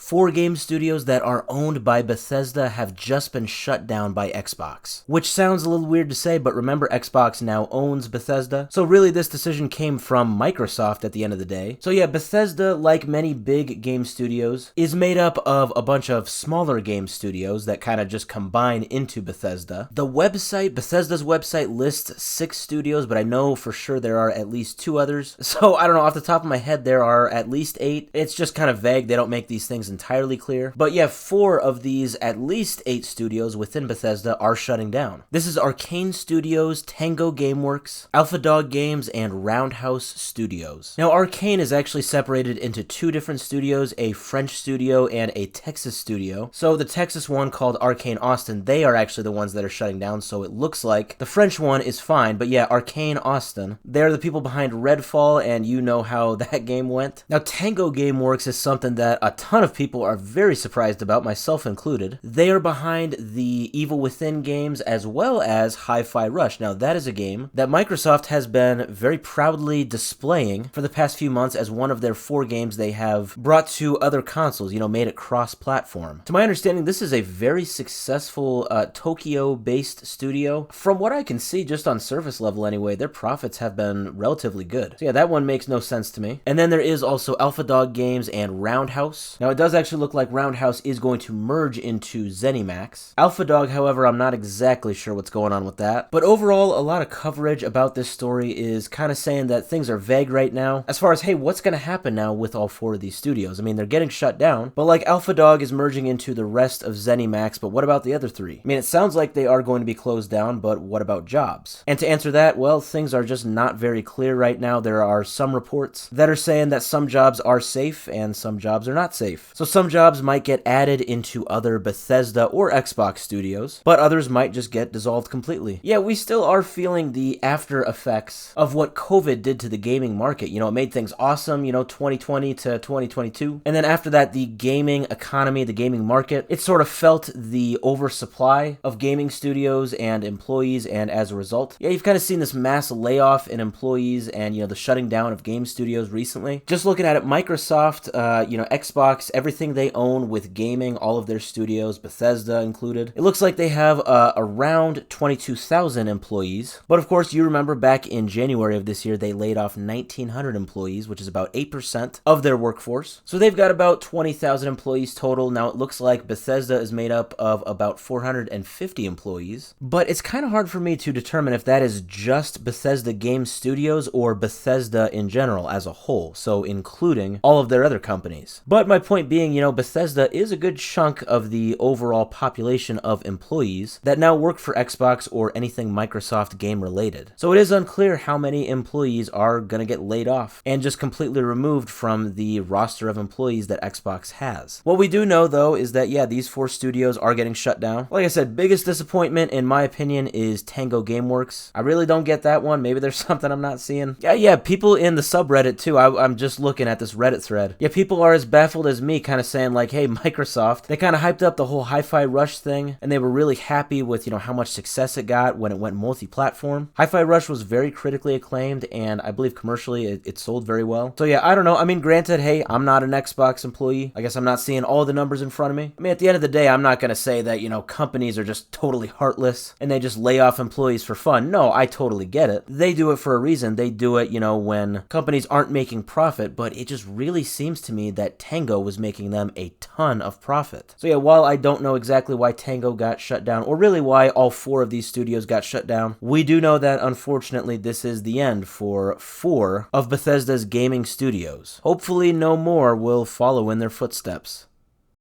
4 game studios that are owned by Bethesda have just been shut down by Xbox. Which sounds a little weird to say, but remember Xbox now owns Bethesda. So really this decision came from Microsoft at the end of the day. So yeah, Bethesda, like many big game studios, is made up of a bunch of smaller game studios that kind of just combine into Bethesda. The website, Bethesda's website lists 6 studios, but I know for sure there are at least 2 others. So I don't know, off the top of my head, there are at least 8. It's just kind of vague. They don't make these things entirely clear. But yeah, 4 of these at least 8 studios within Bethesda are shutting down. This is Arkane Studios, Tango Gameworks, Alpha Dog Games, and Roundhouse Studios. Now, Arkane is actually separated into 2 different studios, a French studio and a Texas studio. So the Texas one called Arkane Austin, they are actually the ones that are shutting down, so it looks like the French one is fine. But yeah, Arkane Austin, they're the people behind Redfall, and you know how that game went. Now, Tango Gameworks is something that a ton of people are very surprised about, myself included. They are behind the Evil Within games as well as Hi-Fi Rush. Now, that is a game that Microsoft has been very proudly displaying for the past few months as one of their 4 games they have brought to other consoles, made it cross-platform. To my understanding, this is a very successful Tokyo-based studio. From what I can see, just on surface level anyway, their profits have been relatively good. So yeah, that one makes no sense to me. And then there is also Alpha Dog Games and Roundhouse. Now, it does actually look like Roundhouse is going to merge into ZeniMax. Alpha Dog, however, I'm not exactly sure what's going on with that. But overall, a lot of coverage about this story is kind of saying that things are vague right now as far as, hey, what's going to happen now with all 4 of these studios? I mean, they're getting shut down, but like Alpha Dog is merging into the rest of ZeniMax, but what about the other 3? I mean, it sounds like they are going to be closed down, but what about jobs? And to answer that, well, things are just not very clear right now. There are some reports that are saying that some jobs are safe and some jobs are not safe. So some jobs might get added into other Bethesda or Xbox studios, but others might just get dissolved completely. Yeah, we still are feeling the after effects of what COVID did to the gaming market. It made things awesome, 2020 to 2022. And then after that, the gaming economy, the gaming market, it sort of felt the oversupply of gaming studios and employees, and as a result, yeah, you've kind of seen this mass layoff in employees and, the shutting down of game studios recently. Just looking at it, Microsoft, Xbox, everything they own with gaming, all of their studios, Bethesda included, it looks like they have around 22,000 employees. But of course, you remember back in January of this year, they laid off 1,900 employees, which is about 8% of their workforce. So they've got about 20,000 employees total. Now, it looks like Bethesda is made up of about 450 employees, but it's kind of hard for me to determine if that is just Bethesda Game Studios or Bethesda in general as a whole, so including all of their other companies. But my point being, Bethesda is a good chunk of the overall population of employees that now work for Xbox or anything Microsoft game related. So it is unclear how many employees are going to get laid off and just completely removed from the roster of employees that Xbox has. What we do know, though, is that, yeah, these 4 studios are getting shut down. Like I said, biggest disappointment, in my opinion, is Tango Gameworks. I really don't get that one. Maybe there's something I'm not seeing. Yeah, people in the subreddit, too. I'm just looking at this Reddit thread. Yeah, people are as baffled as me, kind of saying, like, hey, Microsoft, they kind of hyped up the whole Hi-Fi Rush thing, and they were really happy with, how much success it got when it went multi-platform. Hi-Fi Rush was very critically acclaimed, and I believe commercially it sold very well. So yeah, I don't know. I mean, granted, hey, I'm not an Xbox employee. I guess I'm not seeing all the numbers in front of me. I mean, at the end of the day, I'm not going to say that, companies are just totally heartless and they just lay off employees for fun. No, I totally get it. They do it for a reason. They do it, when companies aren't making profit, but it just really seems to me that Tango was making them a ton of profit. So yeah, while I don't know exactly why Tango got shut down, or really why all 4 of these studios got shut down, we do know that unfortunately this is the end for 4 of Bethesda's gaming studios. Hopefully no more will follow in their footsteps.